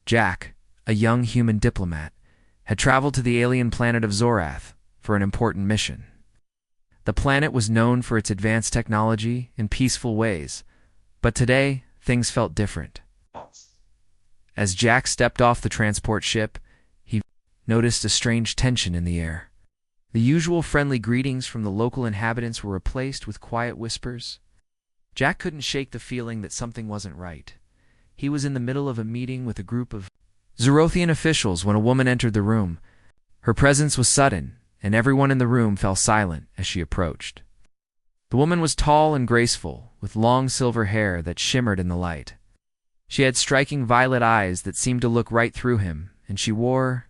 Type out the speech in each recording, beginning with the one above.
Jack, a young human diplomat, had traveled to the alien planet of Zorath for an important mission. The planet was known for its advanced technology and peaceful ways, but today things felt different. As Jack stepped off the transport ship, he noticed a strange tension in the air. The usual friendly greetings from the local inhabitants were replaced with quiet whispers. Jack couldn't shake the feeling that something wasn't right. He was in the middle of a meeting with a group of Zorothian officials when a woman entered the room. Her presence was sudden, and everyone in the room fell silent as she approached. The woman was tall and graceful, with long silver hair that shimmered in the light. She had striking violet eyes that seemed to look right through him, and she wore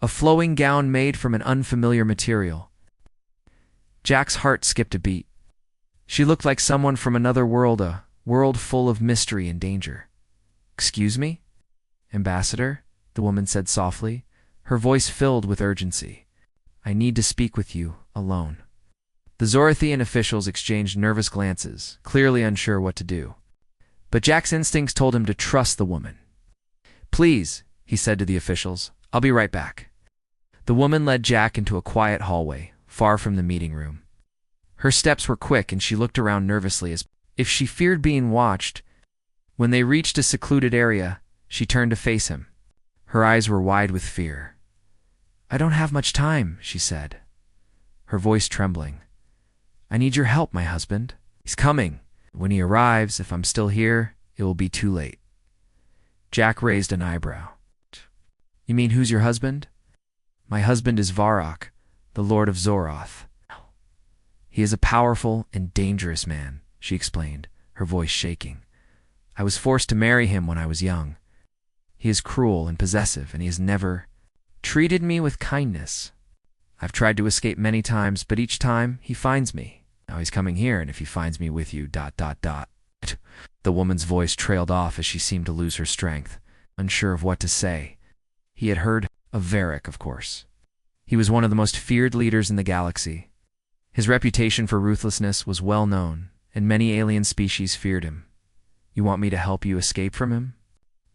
a flowing gown made from an unfamiliar material. Jack's heart skipped a beat. She looked like someone from another world, a world full of mystery and danger. "Excuse me, Ambassador," the woman said softly, her voice filled with urgency. "I need to speak with you, alone." The Zorathian officials exchanged nervous glances, clearly unsure what to do. But Jack's instincts told him to trust the woman. "Please," he said to the officials, "I'll be right back." The woman led Jack into a quiet hallway, far from the meeting room. Her steps were quick, and she looked around nervously as if she feared being watched. When they reached a secluded area, she turned to face him. Her eyes were wide with fear. "I don't have much time," she said, her voice trembling. "I need your help, my husband. He's coming. When he arrives, if I'm still here, it will be too late." Jack raised an eyebrow. "You mean who's your husband?" "My husband is Varrock, the Lord of Zoroth. He is a powerful and dangerous man," she explained, her voice shaking. "I was forced to marry him when I was young. He is cruel and possessive, and he has never treated me with kindness. I've tried to escape many times, but each time he finds me. Now he's coming here, and if he finds me with you, ... The woman's voice trailed off as she seemed to lose her strength, unsure of what to say. He had heard of Varrock, of course. He was one of the most feared leaders in the galaxy. His reputation for ruthlessness was well known, and many alien species feared him. "You want me to help you escape from him?"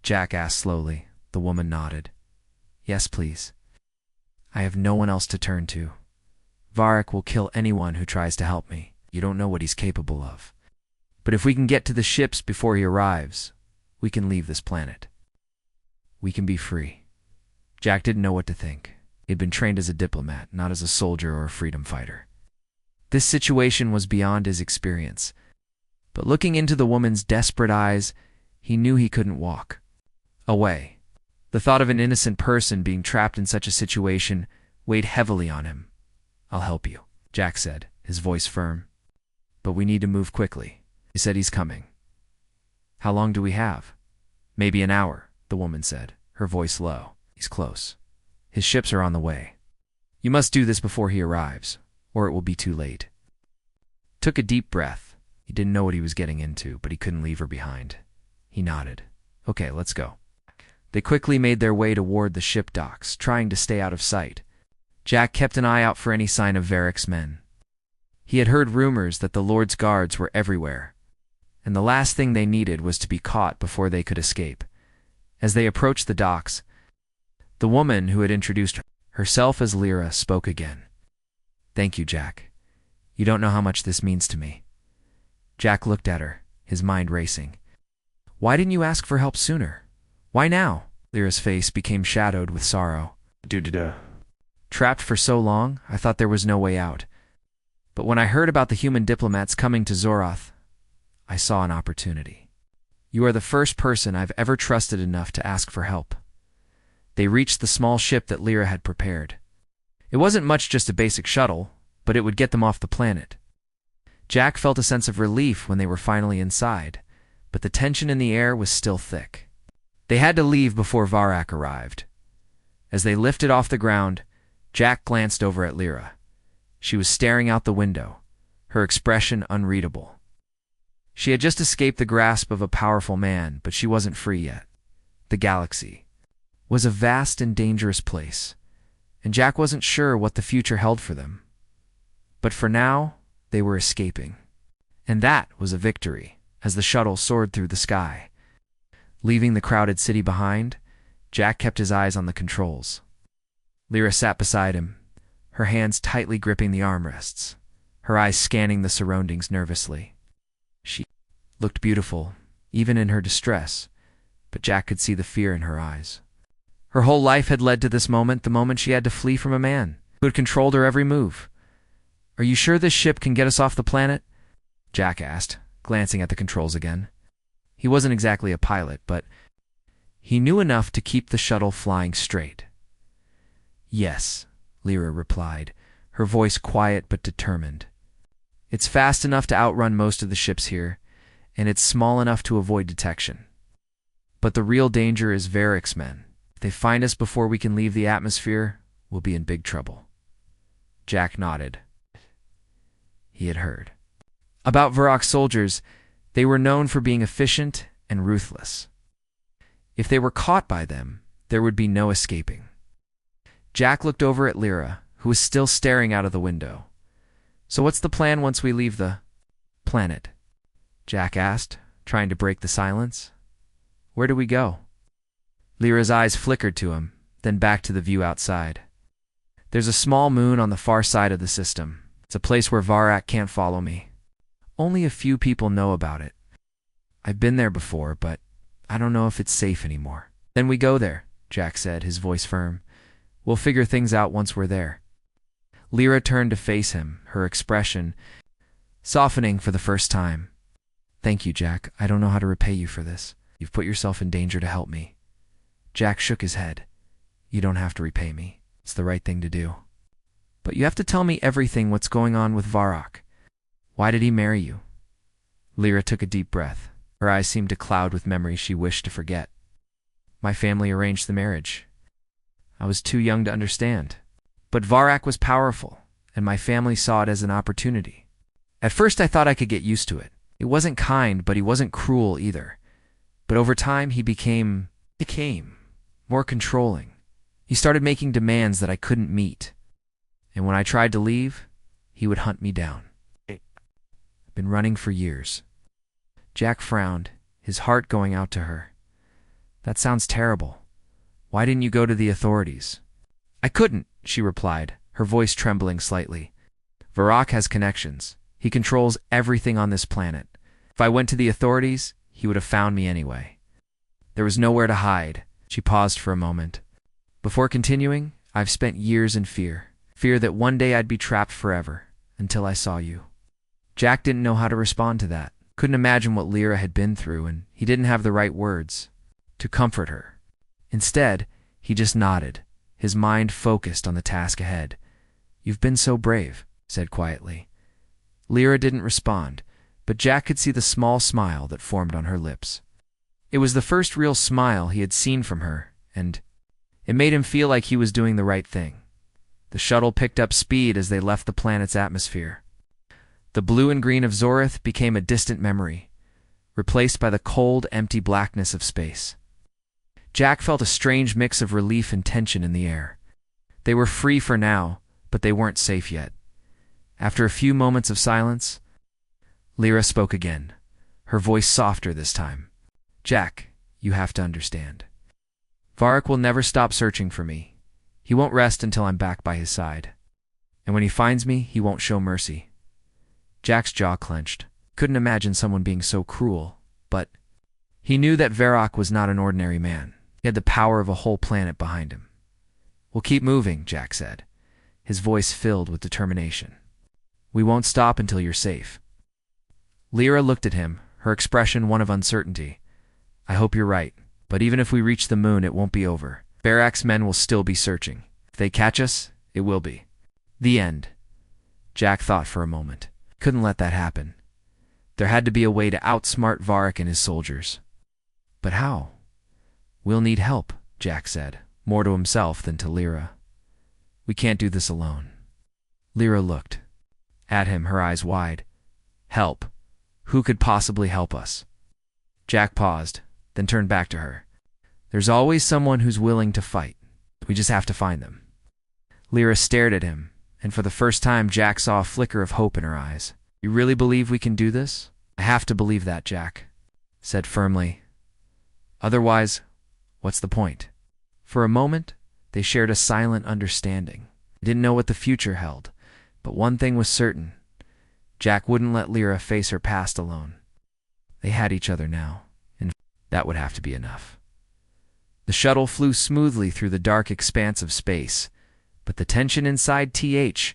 Jack asked slowly. The woman nodded. "Yes, please. I have no one else to turn to. Varrock will kill anyone who tries to help me. You don't know what he's capable of. But if we can get to the ships before he arrives, we can leave this planet. We can be free." Jack didn't know what to think. He'd been trained as a diplomat, not as a soldier or a freedom fighter. This situation was beyond his experience. But looking into the woman's desperate eyes, he knew he couldn't walk away. The thought of an innocent person being trapped in such a situation weighed heavily on him. "I'll help you," Jack said, his voice firm. "But we need to move quickly. He said he's coming." "How long do we have?" "Maybe an hour," the woman said, her voice low. "He's close. His ships are on the way. You must do this before he arrives, or it will be too late." Took a deep breath. He didn't know what he was getting into, but he couldn't leave her behind. He nodded. "Okay, let's go." They quickly made their way toward the ship docks, trying to stay out of sight. Jack kept an eye out for any sign of Varrock's men. He had heard rumors that the Lord's guards were everywhere, and the last thing they needed was to be caught before they could escape. As they approached the docks, the woman who had introduced herself as Lyra spoke again. "Thank you, Jack. You don't know how much this means to me." Jack looked at her, his mind racing. "Why didn't you ask for help sooner? Why now?" Lyra's face became shadowed with sorrow. "Trapped for so long, I thought there was no way out. But when I heard about the human diplomats coming to Zoroth, I saw an opportunity. You are the first person I've ever trusted enough to ask for help." They reached the small ship that Lyra had prepared. It wasn't much, just a basic shuttle, but it would get them off the planet. Jack felt a sense of relief when they were finally inside, but the tension in the air was still thick. They had to leave before Varrock arrived. As they lifted off the ground, Jack glanced over at Lyra. She was staring out the window, her expression unreadable. She had just escaped the grasp of a powerful man, but she wasn't free yet. The galaxy was a vast and dangerous place, and Jack wasn't sure what the future held for them. But for now, they were escaping. And that was a victory, as the shuttle soared through the sky. Leaving the crowded city behind, Jack kept his eyes on the controls. Lyra sat beside him, her hands tightly gripping the armrests, her eyes scanning the surroundings nervously. She looked beautiful, even in her distress, but Jack could see the fear in her eyes. Her whole life had led to this moment, the moment she had to flee from a man who had controlled her every move. "Are you sure this ship can get us off the planet?" Jack asked, glancing at the controls again. He wasn't exactly a pilot, but he knew enough to keep the shuttle flying straight. "Yes," Lyra replied, her voice quiet but determined. "It's fast enough to outrun most of the ships here, and it's small enough to avoid detection. But the real danger is Varric's men. If they find us before we can leave the atmosphere, we'll be in big trouble." Jack nodded. He had heard. About Varroc's soldiers, they were known for being efficient and ruthless. If they were caught by them, there would be no escaping. Jack looked over at Lyra, who was still staring out of the window. "So what's the plan once we leave the planet?" Jack asked, trying to break the silence. "Where do we go?" Lyra's eyes flickered to him, then back to the view outside. "There's a small moon on the far side of the system. It's a place where Varroc can't follow me. Only a few people know about it. I've been there before, but I don't know if it's safe anymore." "Then we go there," Jack said, his voice firm. "We'll figure things out once we're there." Lyra turned to face him, her expression softening for the first time. "Thank you, Jack. I don't know how to repay you for this. You've put yourself in danger to help me." Jack shook his head. "You don't have to repay me. It's the right thing to do. But you have to tell me everything what's going on with Varroc. Why did he marry you?" Lyra took a deep breath. Her eyes seemed to cloud with memories she wished to forget. "My family arranged the marriage. I was too young to understand. But Varroc was powerful, and my family saw it as an opportunity. At first I thought I could get used to it. He wasn't kind, but he wasn't cruel either. But over time he became more controlling. He started making demands that I couldn't meet. And when I tried to leave, he would hunt me down. I've been running for years." Jack frowned, his heart going out to her. "That sounds terrible. Why didn't you go to the authorities?" "I couldn't," she replied, her voice trembling slightly. "Varroc has connections. He controls everything on this planet. If I went to the authorities, he would have found me anyway. There was nowhere to hide." She paused for a moment. "Before continuing, I've spent years in fear that one day I'd be trapped forever, until I saw you." Jack didn't know how to respond to that. Couldn't imagine what Lyra had been through, and he didn't have the right words to comfort her. Instead, he just nodded, his mind focused on the task ahead. "You've been so brave," he said quietly. Lyra didn't respond, but Jack could see the small smile that formed on her lips. It was the first real smile he had seen from her, and it made him feel like he was doing the right thing. The shuttle picked up speed as they left the planet's atmosphere. The blue and green of Zorith became a distant memory, replaced by the cold, empty blackness of space. Jack felt a strange mix of relief and tension in the air. They were free for now, but they weren't safe yet. After a few moments of silence, Lyra spoke again, her voice softer this time. "Jack, you have to understand. Varroc will never stop searching for me. He won't rest until I'm back by his side. And when he finds me, he won't show mercy." Jack's jaw clenched. Couldn't imagine someone being so cruel, but he knew that Varroc was not an ordinary man. He had the power of a whole planet behind him. "We'll keep moving," Jack said, his voice filled with determination. "We won't stop until you're safe." Lyra looked at him, her expression one of uncertainty. "I hope you're right, but even if we reach the moon, it won't be over. Varroc's men will still be searching. If they catch us, it will be the end." Jack thought for a moment. Couldn't let that happen. There had to be a way to outsmart Varroc and his soldiers. But how? "We'll need help," Jack said, more to himself than to Lyra. "We can't do this alone." Lyra looked at him, her eyes wide. "Help? Who could possibly help us?" Jack paused, then turned back to her. "There's always someone who's willing to fight. We just have to find them." Lyra stared at him, and for the first time Jack saw a flicker of hope in her eyes. "You really believe we can do this?" "I have to believe that," Jack said firmly. "Otherwise, what's the point?" For a moment, they shared a silent understanding. They didn't know what the future held, but one thing was certain. Jack wouldn't let Lyra face her past alone. They had each other now, and that would have to be enough. The shuttle flew smoothly through the dark expanse of space, but the tension inside TH's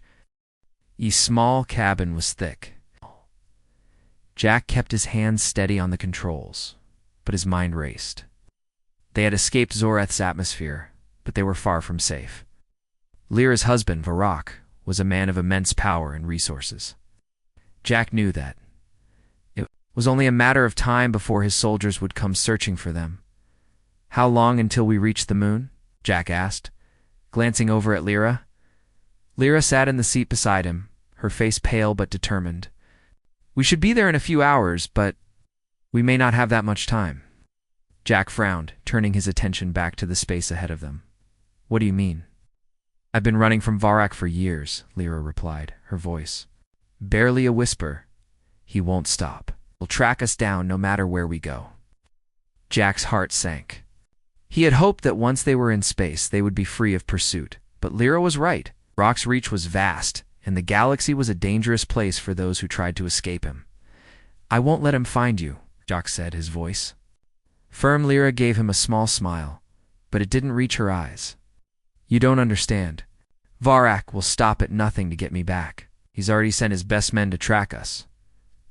small cabin was thick. Jack kept his hands steady on the controls, but his mind raced. They had escaped Zorath's atmosphere, but they were far from safe. Lyra's husband, Varrock, was a man of immense power and resources. Jack knew that. It was only a matter of time before his soldiers would come searching for them. "How long until we reach the moon?" Jack asked, glancing over at Lyra. Lyra sat in the seat beside him, her face pale but determined. "We should be there in a few hours, but we may not have that much time." Jack frowned, turning his attention back to the space ahead of them. "What do you mean?" "I've been running from Varrock for years," Lyra replied, her voice barely a whisper. "He won't stop. He'll track us down no matter where we go." Jack's heart sank. He had hoped that once they were in space, they would be free of pursuit. But Lyra was right. Varrock's reach was vast, and the galaxy was a dangerous place for those who tried to escape him. "I won't let him find you," Jack said, his voice firm. Lyra gave him a small smile, but it didn't reach her eyes. "You don't understand. Varrock will stop at nothing to get me back. He's already sent his best men to track us.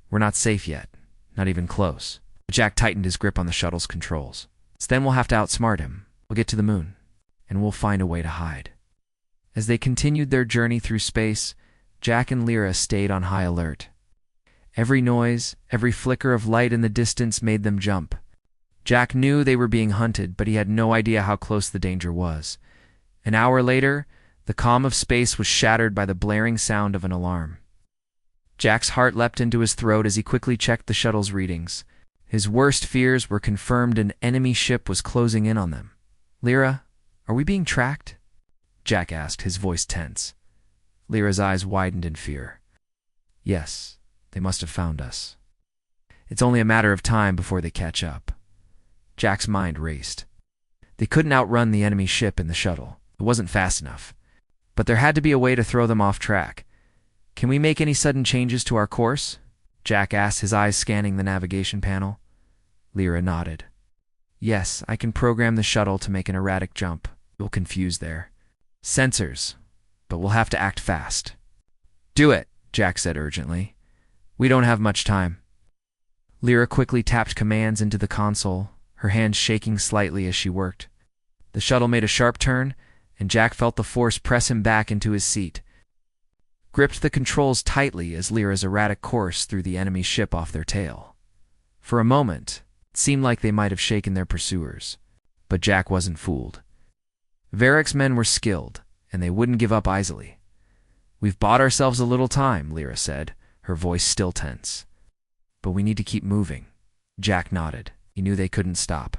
We're not safe yet, not even close." Jack tightened his grip on the shuttle's controls. "Then we'll have to outsmart him. We'll get to the moon, and we'll find a way to hide." As they continued their journey through space, Jack and Lyra stayed on high alert. Every noise, every flicker of light in the distance made them jump. Jack knew they were being hunted, but he had no idea how close the danger was. An hour later, the calm of space was shattered by the blaring sound of an alarm. Jack's heart leapt into his throat as he quickly checked the shuttle's readings. His worst fears were confirmed. An enemy ship was closing in on them. "Lyra, are we being tracked?" Jack asked, his voice tense. Lyra's eyes widened in fear. "Yes, they must have found us. It's only a matter of time before they catch up." Jack's mind raced. They couldn't outrun the enemy ship in the shuttle. It wasn't fast enough. But there had to be a way to throw them off track. "Can we make any sudden changes to our course?" Jack asked, his eyes scanning the navigation panel. Lyra nodded. "Yes, I can program the shuttle to make an erratic jump. You'll confuse there. Sensors, but we'll have to act fast." "Do it," Jack said urgently. "We don't have much time." Lyra quickly tapped commands into the console, her hands shaking slightly as she worked. The shuttle made a sharp turn, and Jack felt the force press him back into his seat. Gripped the controls tightly as Lyra's erratic course threw the enemy ship off their tail. For a moment, it seemed like they might have shaken their pursuers, but Jack wasn't fooled. Varrock's men were skilled, and they wouldn't give up easily. "We've bought ourselves a little time," Lyra said, her voice still tense. "But we need to keep moving." Jack nodded. He knew they couldn't stop.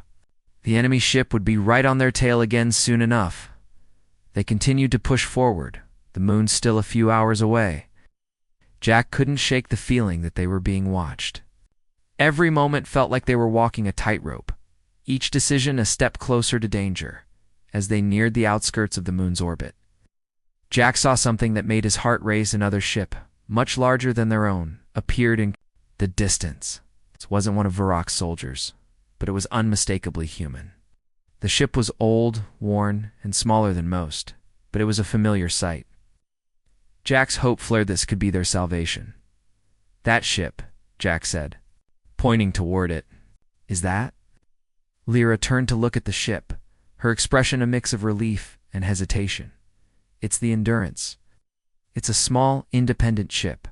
The enemy ship would be right on their tail again soon enough. They continued to push forward, the moon still a few hours away. Jack couldn't shake the feeling that they were being watched. Every moment felt like they were walking a tightrope, each decision a step closer to danger. As they neared the outskirts of the moon's orbit, Jack saw something that made his heart race. Another ship, much larger than their own, appeared in the distance. It wasn't one of Varrock's soldiers, but it was unmistakably human. The ship was old, worn, and smaller than most, but it was a familiar sight. Jack's hope flared. This could be their salvation. "That ship," Jack said, pointing toward it. "Is that?" Lyra turned to look at the ship, her expression a mix of relief and hesitation. "It's the Endurance. It's a small, independent ship.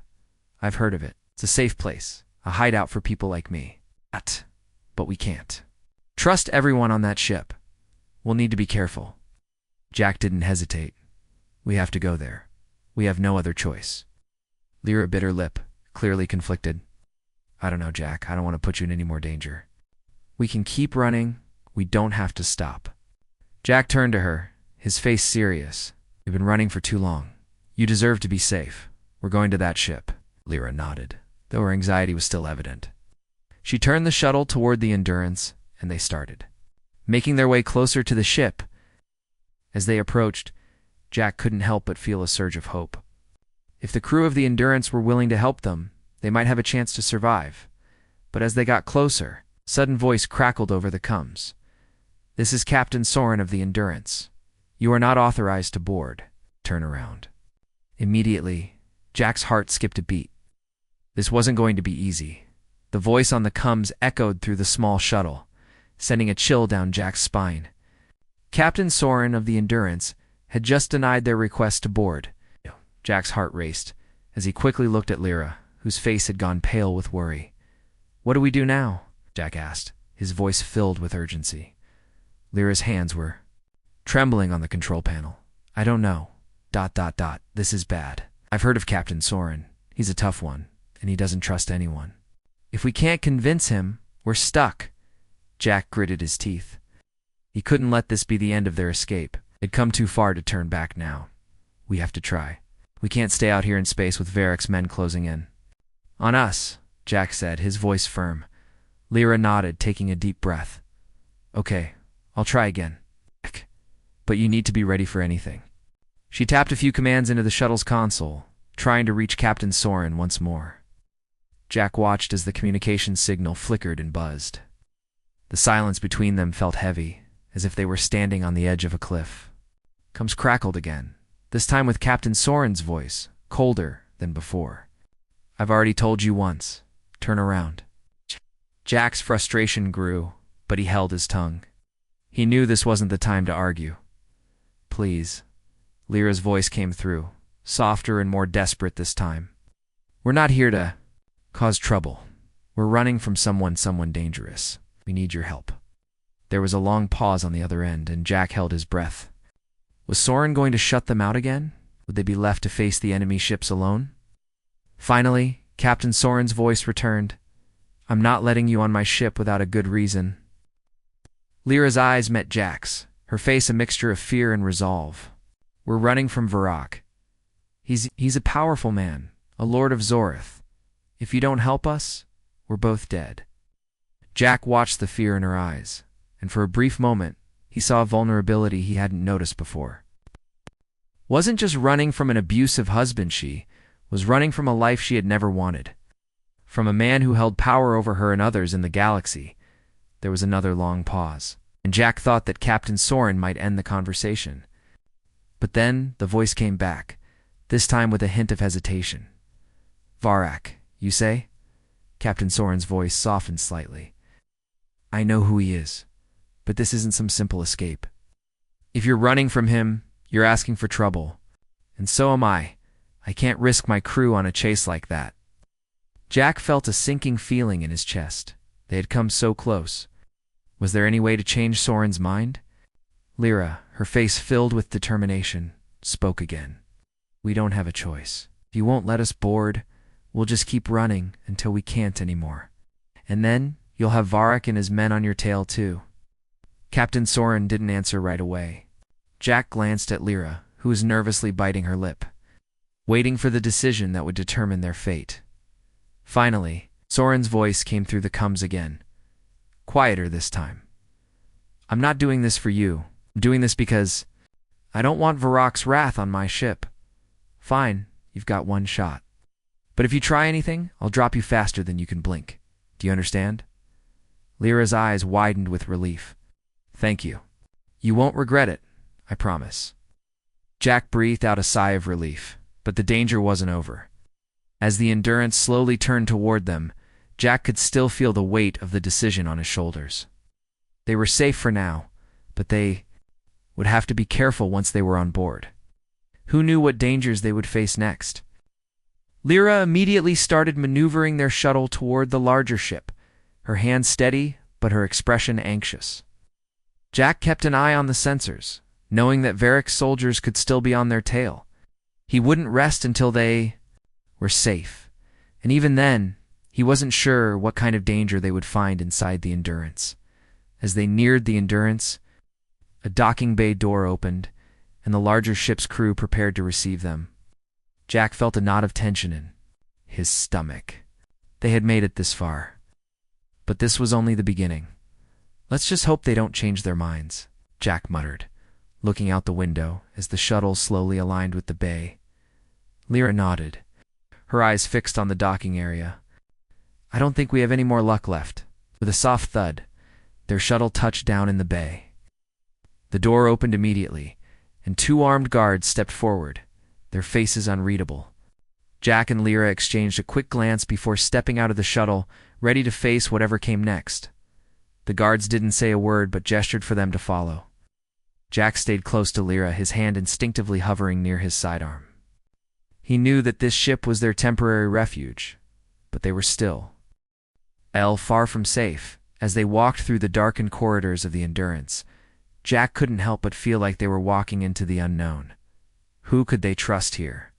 I've heard of it. It's a safe place, a hideout for people like me. But we can't trust everyone on that ship. We'll need to be careful." Jack didn't hesitate. "We have to go there. We have no other choice." Lyra bit her lip, clearly conflicted. "I don't know, Jack. I don't want to put you in any more danger. We can keep running. We don't have to stop." Jack turned to her, his face serious. "You've been running for too long. You deserve to be safe. We're going to that ship." Lyra nodded, though her anxiety was still evident. She turned the shuttle toward the Endurance, and they started. Making their way closer to the ship, As they approached, Jack couldn't help but feel a surge of hope. If the crew of the Endurance were willing to help them, they might have a chance to survive. But as they got closer, a sudden voice crackled over the comms. "This is Captain Soren of the Endurance. You are not authorized to board. Turn around." Immediately, Jack's heart skipped a beat. This wasn't going to be easy. The voice on the comms echoed through the small shuttle, sending a chill down Jack's spine. Captain Soren of the Endurance had just denied their request to board. Jack's heart raced as he quickly looked at Lyra, whose face had gone pale with worry. "What do we do now?" Jack asked, his voice filled with urgency. Lyra's hands were trembling on the control panel. "I don't know. ... This is bad. I've heard of Captain Soren. He's a tough one, and he doesn't trust anyone. If we can't convince him, we're stuck." Jack gritted his teeth. He couldn't let this be the end of their escape. They'd come too far to turn back now. "We have to try. We can't stay out here in space with Varric's men closing in." "On us," Jack said, his voice firm. Lyra nodded, taking a deep breath. "Okay, I'll try again. But you need to be ready for anything." She tapped a few commands into the shuttle's console, trying to reach Captain Soren once more. Jack watched as the communication signal flickered and buzzed. The silence between them felt heavy, as if they were standing on the edge of a cliff. Comms crackled again, this time with Captain Soren's voice, colder than before. "I've already told you once. Turn around." Jack's frustration grew, but he held his tongue. He knew this wasn't the time to argue. "Please." Lyra's voice came through, softer and more desperate this time. "We're not here to cause trouble. We're running from someone dangerous. We need your help." There was a long pause on the other end, and Jack held his breath. Was Soren going to shut them out again? Would they be left to face the enemy ships alone? Finally, Captain Soren's voice returned. "I'm not letting you on my ship without a good reason." Lyra's eyes met Jack's, her face a mixture of fear and resolve. "We're running from Varrock. He's a powerful man, a lord of Zorith. If you don't help us, we're both dead." Jack watched the fear in her eyes, and for a brief moment, he saw a vulnerability he hadn't noticed before. Wasn't just running from an abusive husband, she was running from a life she had never wanted. From a man who held power over her and others in the galaxy. There was another long pause, and Jack thought that Captain Soren might end the conversation. But then the voice came back, this time with a hint of hesitation. "Varrock, you say?" Captain Soren's voice softened slightly. "I know who he is, but this isn't some simple escape. If you're running from him, you're asking for trouble. And so am I. I can't risk my crew on a chase like that." Jack felt a sinking feeling in his chest. They had come so close. Was there any way to change Soren's mind? Lyra, her face filled with determination, spoke again. "We don't have a choice. If you won't let us board, we'll just keep running until we can't anymore. And then you'll have Varrock and his men on your tail too." Captain Soren didn't answer right away. Jack glanced at Lyra, who was nervously biting her lip, waiting for the decision that would determine their fate. Finally, Soren's voice came through the comms again, quieter this time. "I'm not doing this for you. I'm doing this because I don't want Varrock's wrath on my ship. Fine, you've got one shot. But if you try anything, I'll drop you faster than you can blink. Do you understand?" Lyra's eyes widened with relief. "Thank you. You won't regret it, I promise." Jack breathed out a sigh of relief, but the danger wasn't over. As the Endurance slowly turned toward them, Jack could still feel the weight of the decision on his shoulders. They were safe for now, but they would have to be careful once they were on board. Who knew what dangers they would face next? Lyra immediately started maneuvering their shuttle toward the larger ship, her hand steady, but her expression anxious. Jack kept an eye on the sensors, knowing that Varric's soldiers could still be on their tail. He wouldn't rest until they were safe, and even then, he wasn't sure what kind of danger they would find inside the Endurance. As they neared the Endurance, a docking bay door opened, and the larger ship's crew prepared to receive them. Jack felt a knot of tension in his stomach. They had made it this far. But this was only the beginning. "Let's just hope they don't change their minds," Jack muttered, looking out the window as the shuttle slowly aligned with the bay. Lyra nodded, her eyes fixed on the docking area. I don't think we have any more luck left. With a soft thud, their shuttle touched down in the bay. The door opened immediately, and two armed guards stepped forward, their faces unreadable. Jack and Lyra exchanged a quick glance before stepping out of the shuttle, ready to face whatever came next. The guards didn't say a word but gestured for them to follow. Jack stayed close to Lyra, his hand instinctively hovering near his sidearm. He knew that this ship was their temporary refuge, but they were still far from safe. As they walked through the darkened corridors of the Endurance, Jack couldn't help but feel like they were walking into the unknown. Who could they trust here?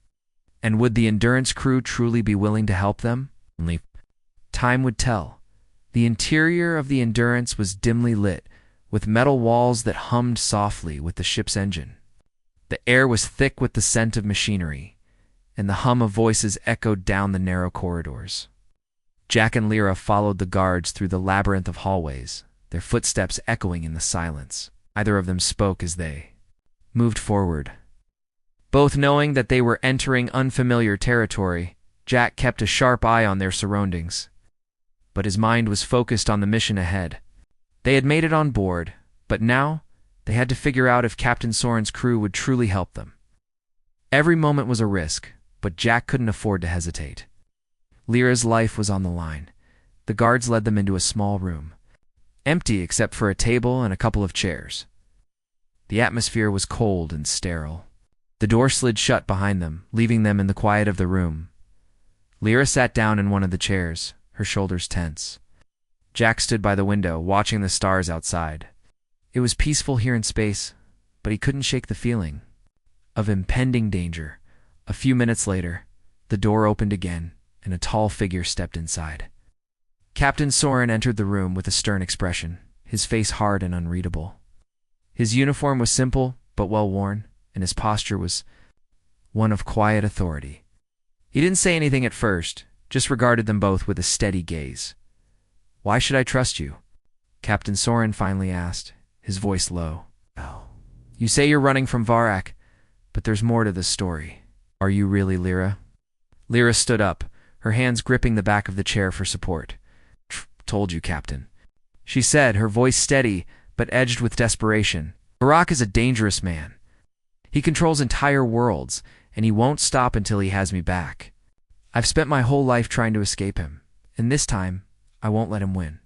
And would the Endurance crew truly be willing to help them? Only time would tell. The interior of the Endurance was dimly lit, with metal walls that hummed softly with the ship's engine. The air was thick with the scent of machinery, and the hum of voices echoed down the narrow corridors. Jack and Lyra followed the guards through the labyrinth of hallways, their footsteps echoing in the silence. Neither of them spoke as they moved forward. Both knowing that they were entering unfamiliar territory, Jack kept a sharp eye on their surroundings. But his mind was focused on the mission ahead. They had made it on board, but now they had to figure out if Captain Soren's crew would truly help them. Every moment was a risk, but Jack couldn't afford to hesitate. Lyra's life was on the line. The guards led them into a small room, empty except for a table and a couple of chairs. The atmosphere was cold and sterile. The door slid shut behind them, leaving them in the quiet of the room. Lyra sat down in one of the chairs, her shoulders tense. Jack stood by the window, watching the stars outside. It was peaceful here in space, but he couldn't shake the feeling of impending danger. A few minutes later, the door opened again, and a tall figure stepped inside. Captain Soren entered the room with a stern expression, his face hard and unreadable. His uniform was simple but well-worn, and his posture was one of quiet authority. He didn't say anything at first, just regarded them both with a steady gaze. "Why should I trust you?" Captain Soren finally asked, his voice low. "Oh, you say you're running from Varak, but there's more to this story. Are you really Lyra?" Lyra stood up, her hands gripping the back of the chair for support. "Told you, Captain," she said, her voice steady but edged with desperation. "Varak is a dangerous man. He controls entire worlds, and he won't stop until he has me back. I've spent my whole life trying to escape him, and this time, I won't let him win."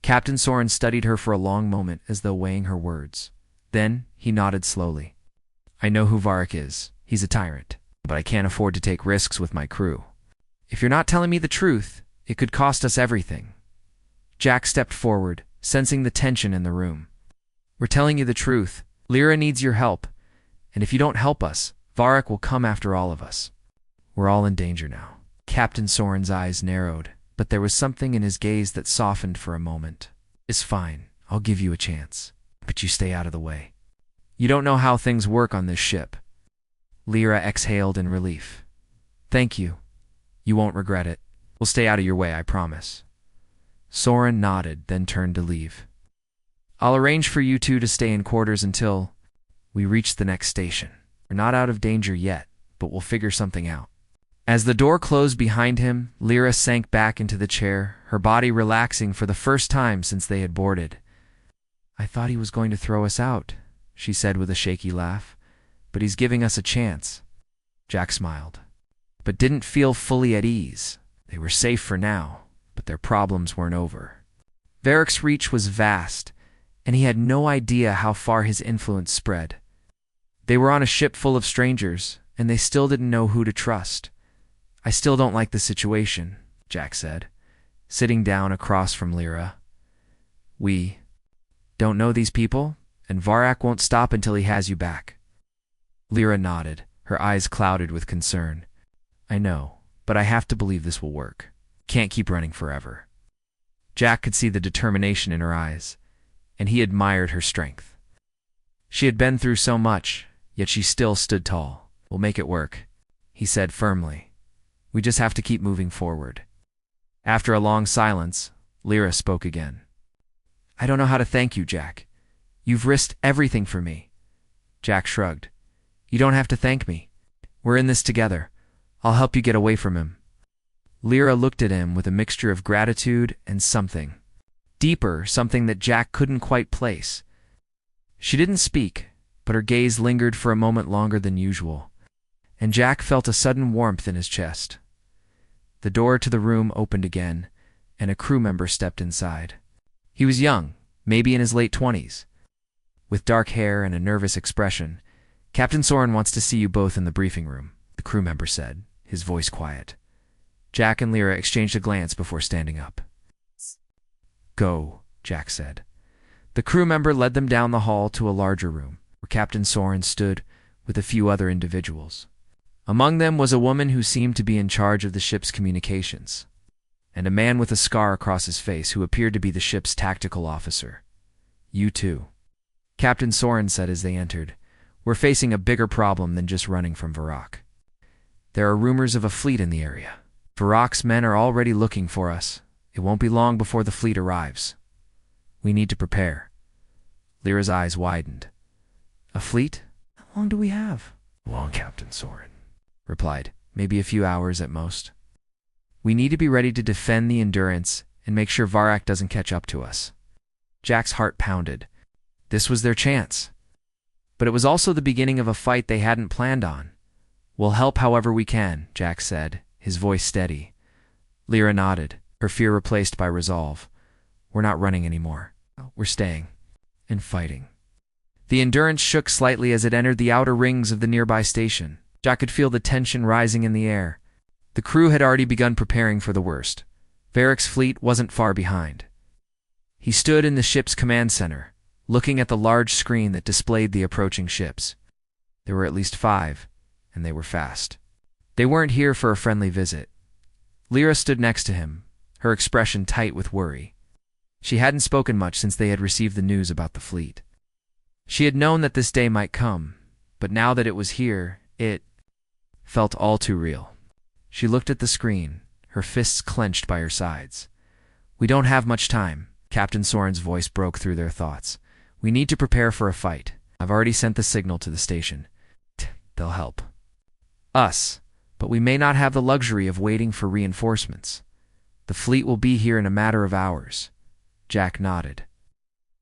Captain Soren studied her for a long moment as though weighing her words. Then he nodded slowly. "I know who Varak is. He's a tyrant, but I can't afford to take risks with my crew. If you're not telling me the truth, it could cost us everything." Jack stepped forward, sensing the tension in the room. "We're telling you the truth. Lyra needs your help, and if you don't help us, Varak will come after all of us. We're all in danger now." Captain Soren's eyes narrowed, but there was something in his gaze that softened for a moment. "It's fine. I'll give you a chance, but you stay out of the way. You don't know how things work on this ship." Lyra exhaled in relief. "Thank you. You won't regret it. We'll stay out of your way, I promise." Soren nodded, then turned to leave. "I'll arrange for you two to stay in quarters until we reach the next station. We're not out of danger yet, but we'll figure something out." As the door closed behind him, Lyra sank back into the chair, her body relaxing for the first time since they had boarded. "I thought he was going to throw us out," she said with a shaky laugh. "But he's giving us a chance." Jack smiled, but didn't feel fully at ease. They were safe for now, but their problems weren't over. Varak's reach was vast, and he had no idea how far his influence spread. They were on a ship full of strangers, and they still didn't know who to trust. "I still don't like the situation," Jack said, sitting down across from Lyra. "We don't know these people, and Varak won't stop until he has you back." Lyra nodded, her eyes clouded with concern. "I know, but I have to believe this will work. Can't keep running forever." Jack could see the determination in her eyes, and he admired her strength. She had been through so much, yet she still stood tall. "We'll make it work," he said firmly. "We just have to keep moving forward." After a long silence, Lyra spoke again. "I don't know how to thank you, Jack. You've risked everything for me. Jack shrugged. You don't have to thank me. We're in this together. I'll help you get away from him. Lyra looked at him with a mixture of gratitude and something deeper, something that Jack couldn't quite place. She didn't speak, but her gaze lingered for a moment longer than usual, and Jack felt a sudden warmth in his chest. The door to the room opened again, and a crew member stepped inside. He was young, maybe in his late 20s. With dark hair and a nervous expression. Captain Soren wants to see you both in the briefing room, the crew member said, his voice quiet. Jack and Lyra exchanged a glance before standing up. Go, Jack said. The crew member led them down the hall to a larger room, where Captain Soren stood with a few other individuals. Among them was a woman who seemed to be in charge of the ship's communications, and a man with a scar across his face who appeared to be the ship's tactical officer. You too, Captain Soren said as they entered. We're facing a bigger problem than just running from Varrock. There are rumors of a fleet in the area. Varrock's men are already looking for us. It won't be long before the fleet arrives. We need to prepare. Lyra's eyes widened. A fleet? How long do we have? Long, Captain Soren replied. Maybe a few hours at most. We need to be ready to defend the Endurance and make sure Varrock doesn't catch up to us. Jack's heart pounded. This was their chance. But it was also the beginning of a fight they hadn't planned on. We'll help however we can, Jack said, his voice steady. Lyra nodded, her fear replaced by resolve. We're not running anymore. We're staying. And fighting. The Endurance shook slightly as it entered the outer rings of the nearby station. Jack could feel the tension rising in the air. The crew had already begun preparing for the worst. Varrock's fleet wasn't far behind. He stood in the ship's command center, looking at the large screen that displayed the approaching ships. There were at least 5, and they were fast. They weren't here for a friendly visit. Lyra stood next to him, her expression tight with worry. She hadn't spoken much since they had received the news about the fleet. She had known that this day might come, but now that it was here, it felt all too real. She looked at the screen, her fists clenched by her sides. We don't have much time, Captain Soren's voice broke through their thoughts. We need to prepare for a fight. I've already sent the signal to the station. They'll help us, but we may not have the luxury of waiting for reinforcements. The fleet will be here in a matter of hours. Jack nodded.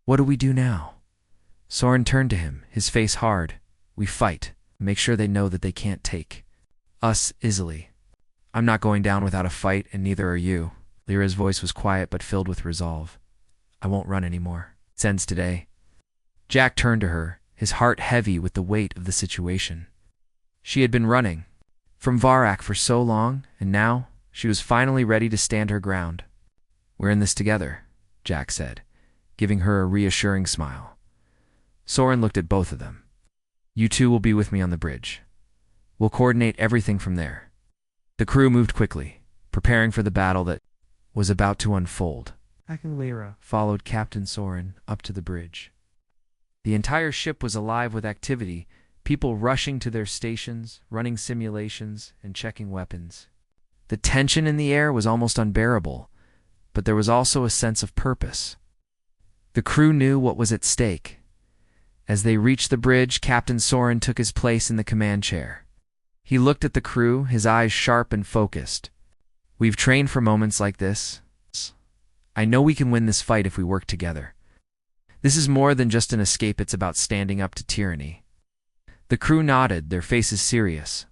What do we do now? Soren turned to him, his face hard. We fight. Make sure they know that they can't take us easily. I'm not going down without a fight, and neither are you. Lyra's voice was quiet but filled with resolve. I won't run anymore. It ends today. Jack turned to her, his heart heavy with the weight of the situation. She had been running from Varrock for so long, and now she was finally ready to stand her ground. We're in this together, Jack said, giving her a reassuring smile. Soren looked at both of them. You two will be with me on the bridge. We'll coordinate everything from there. The crew moved quickly, preparing for the battle that was about to unfold. Jack and Lyra followed Captain Soren up to the bridge. The entire ship was alive with activity, people rushing to their stations, running simulations, and checking weapons. The tension in the air was almost unbearable, but there was also a sense of purpose. The crew knew what was at stake. As they reached the bridge, Captain Soren took his place in the command chair. He looked at the crew, his eyes sharp and focused. We've trained for moments like this. I know we can win this fight if we work together. This is more than just an escape, it's about standing up to tyranny. The crew nodded, their faces serious.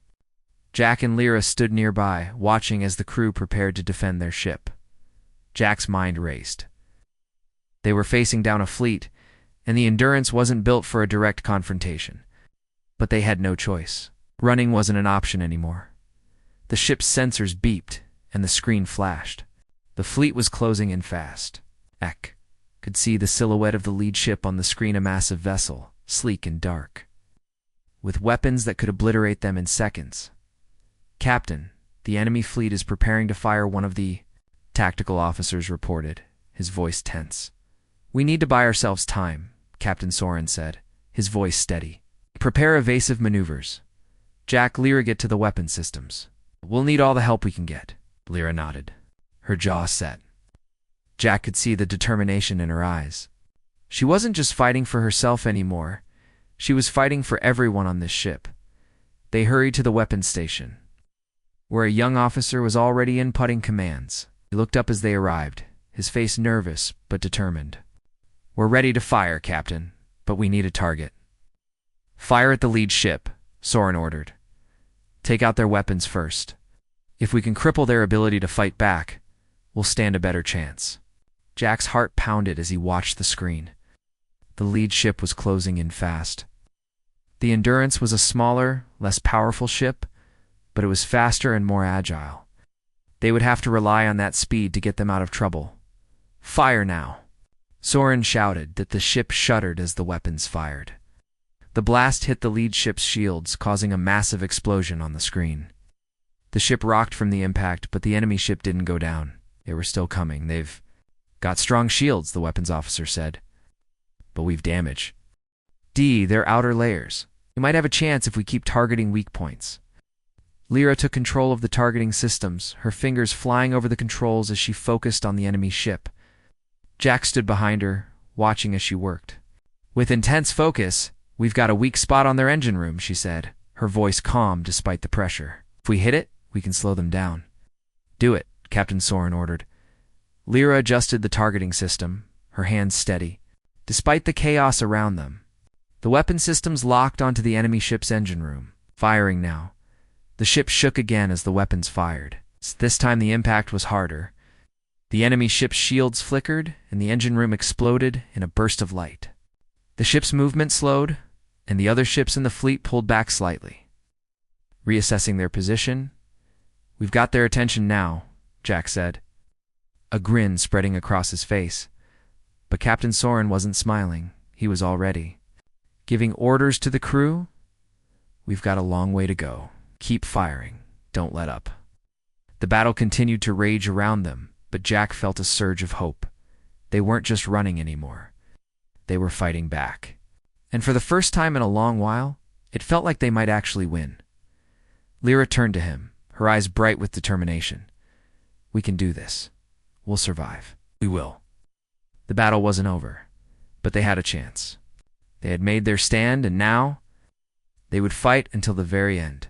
Jack and Lyra stood nearby, watching as the crew prepared to defend their ship. Jack's mind raced. They were facing down a fleet, and the Endurance wasn't built for a direct confrontation. But they had no choice. Running wasn't an option anymore. The ship's sensors beeped, and the screen flashed. The fleet was closing in fast. Ek could see the silhouette of the lead ship on the screen, a massive vessel, sleek and dark, with weapons that could obliterate them in seconds. Captain, the enemy fleet is preparing to fire, one of the tactical officers reported, his voice tense. We need to buy ourselves time, Captain Soren said, his voice steady. Prepare evasive maneuvers. Jack, Lyra, get to the weapon systems. We'll need all the help we can get. Lyra nodded, her jaw set. Jack could see the determination in her eyes. She wasn't just fighting for herself anymore. She was fighting for everyone on this ship. They hurried to the weapons station, where a young officer was already inputting commands. He looked up as they arrived, his face nervous but determined. "We're ready to fire, Captain, but we need a target." "Fire at the lead ship," Soren ordered. "Take out their weapons first. If we can cripple their ability to fight back, we'll stand a better chance." Jack's heart pounded as he watched the screen. The lead ship was closing in fast. The Endurance was a smaller, less powerful ship, but it was faster and more agile. They would have to rely on that speed to get them out of trouble. "Fire now!" Soren shouted that the ship shuddered as the weapons fired. The blast hit the lead ship's shields, causing a massive explosion on the screen. The ship rocked from the impact, but the enemy ship didn't go down. They were still coming. "They've got strong shields," the weapons officer said. "But we've damage. Their outer layers. We might have a chance if we keep targeting weak points." Lyra took control of the targeting systems, her fingers flying over the controls as she focused on the enemy ship. Jack stood behind her, watching as she worked. "With intense focus, we've got a weak spot on their engine room," she said, her voice calm despite the pressure. "If we hit it, we can slow them down." "Do it," Captain Soren ordered. Lyra adjusted the targeting system, her hands steady. Despite the chaos around them, the weapon systems locked onto the enemy ship's engine room, firing now. The ship shook again as the weapons fired. This time the impact was harder. The enemy ship's shields flickered, and the engine room exploded in a burst of light. The ship's movement slowed, and the other ships in the fleet pulled back slightly. Reassessing their position, "We've got their attention now," Jack said, a grin spreading across his face. But Captain Soren wasn't smiling. He was already giving orders to the crew. "We've got a long way to go. Keep firing. Don't let up." The battle continued to rage around them, but Jack felt a surge of hope. They weren't just running anymore. They were fighting back. And for the first time in a long while, it felt like they might actually win. Lyra turned to him, her eyes bright with determination. "We can do this. We'll survive. We will." The battle wasn't over, but they had a chance. They had made their stand, and now they would fight until the very end.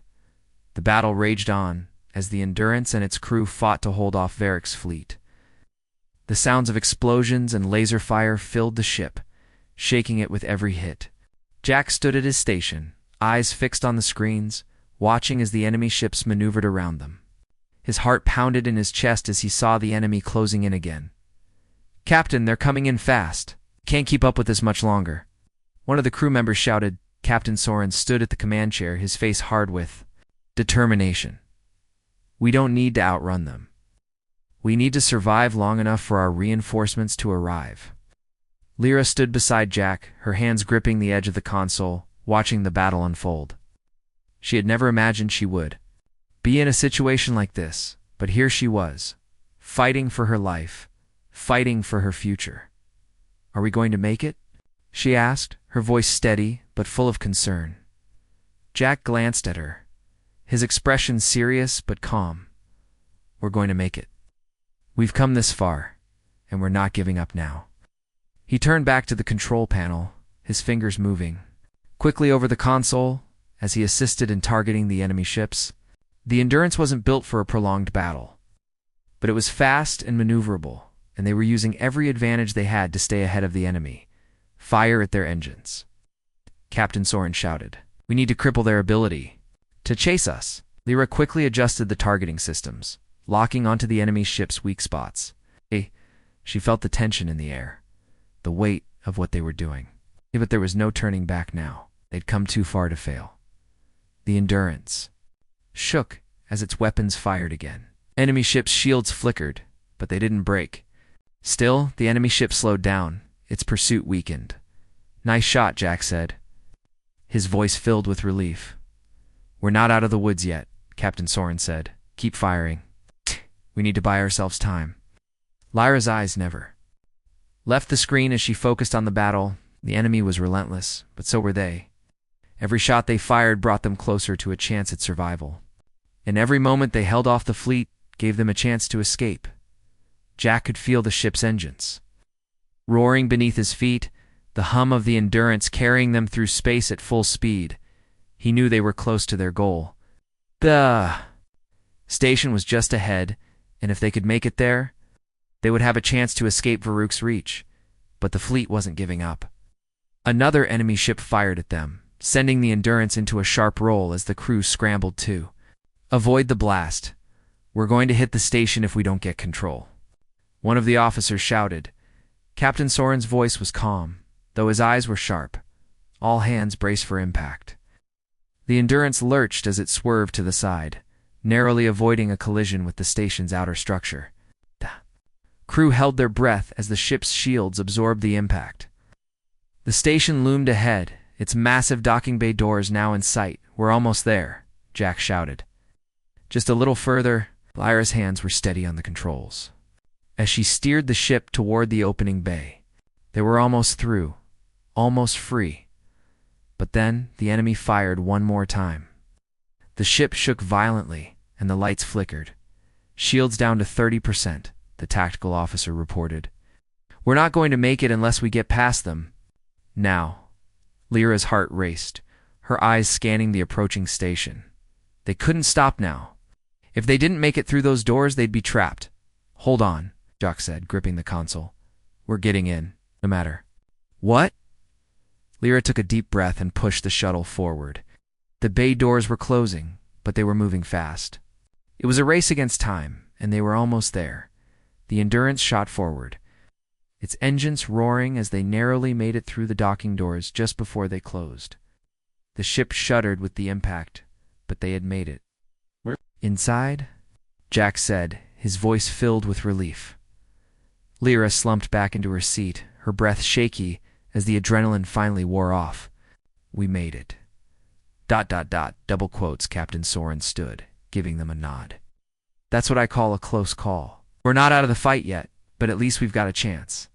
The battle raged on as the Endurance and its crew fought to hold off Varric's fleet. The sounds of explosions and laser fire filled the ship, shaking it with every hit. Jack stood at his station, eyes fixed on the screens, watching as the enemy ships maneuvered around them. His heart pounded in his chest as he saw the enemy closing in again. "Captain, they're coming in fast. Can't keep up with this much longer." One of the crew members shouted. Captain Soren stood at the command chair, his face hard with determination. "We don't need to outrun them. We need to survive long enough for our reinforcements to arrive." Lyra stood beside Jack, her hands gripping the edge of the console, watching the battle unfold. She had never imagined she would be in a situation like this, but here she was, fighting for her life, fighting for her future. "Are we going to make it?" she asked, her voice steady but full of concern. Jack glanced at her, his expression serious but calm. "We're going to make it. We've come this far, and we're not giving up now." He turned back to the control panel, his fingers moving quickly over the console as he assisted in targeting the enemy ships. The Endurance wasn't built for a prolonged battle, but it was fast and maneuverable, and they were using every advantage they had to stay ahead of the enemy. "Fire at their engines," Captain Soren shouted. "We need to cripple their ability to chase us." Lyra quickly adjusted the targeting systems, locking onto the enemy ship's weak spots. She felt the tension in the air, the weight of what they were doing. But there was no turning back now. They'd come too far to fail. The Endurance shook as its weapons fired again. Enemy ship's shields flickered, but they didn't break. Still, the enemy ship slowed down, its pursuit weakened. "Nice shot," Jack said, his voice filled with relief. "We're not out of the woods yet," Captain Soren said. "Keep firing. We need to buy ourselves time." Lyra's eyes never left the screen as she focused on the battle. The enemy was relentless, but so were they. Every shot they fired brought them closer to a chance at survival. And every moment they held off the fleet gave them a chance to escape. Jack could feel the ship's engines roaring beneath his feet, the hum of the Endurance carrying them through space at full speed. He knew they were close to their goal. The station was just ahead, and if they could make it there, they would have a chance to escape Varuk's reach. But the fleet wasn't giving up. Another enemy ship fired at them, sending the Endurance into a sharp roll as the crew scrambled to avoid the blast. "We're going to hit the station if we don't get control," one of the officers shouted. Captain Soren's voice was calm, though his eyes were sharp. All hands brace for impact. The Endurance lurched as it swerved to the side, narrowly avoiding a collision with the station's outer structure. The crew held their breath as the ship's shields absorbed the impact. The station loomed ahead, its massive docking bay doors now in sight. "We're almost there," Jack shouted. Just a little further. Lyra's hands were steady on the controls as she steered the ship toward the opening bay. They were almost through, almost free. But then the enemy fired one more time. The ship shook violently, and the lights flickered. "Shields down to 30%, the tactical officer reported. "We're not going to make it unless we get past them." Now, Lyra's heart raced, her eyes scanning the approaching station. They couldn't stop now. If they didn't make it through those doors, they'd be trapped. "Hold on," Jock said, gripping the console. "We're getting in, no matter." "What?" Lyra took a deep breath and pushed the shuttle forward. The bay doors were closing, but they were moving fast. It was a race against time, and they were almost there. The Endurance shot forward, its engines roaring as they narrowly made it through the docking doors just before they closed. The ship shuddered with the impact, but they had made it. "Inside?" Jack said, his voice filled with relief. Lyra slumped back into her seat, her breath shaky as the adrenaline finally wore off. "We made it. ... double quotes." Captain Soren stood, giving them a nod. "That's what I call a close call. We're not out of the fight yet, but at least we've got a chance."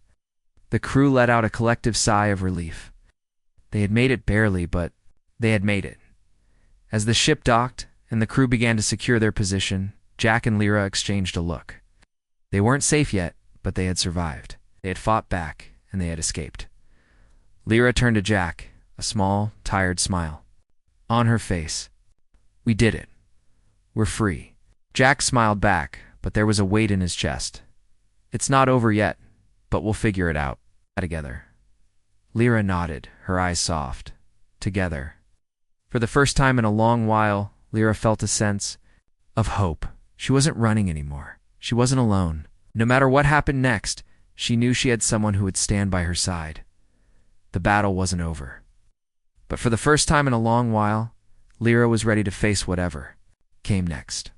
The crew let out a collective sigh of relief. They had made it barely, but they had made it. As the ship docked and the crew began to secure their position, Jack and Lyra exchanged a look. They weren't safe yet, but they had survived. They had fought back, and they had escaped. Lyra turned to Jack, a small, tired smile on her face. "We did it. We're free." Jack smiled back, but there was a weight in his chest. "It's not over yet, but we'll figure it out together." Lyra nodded, her eyes soft. Together. For the first time in a long while, Lyra felt a sense of hope. She wasn't running anymore. She wasn't alone. No matter what happened next, she knew she had someone who would stand by her side. The battle wasn't over. But for the first time in a long while, Lyra was ready to face whatever came next.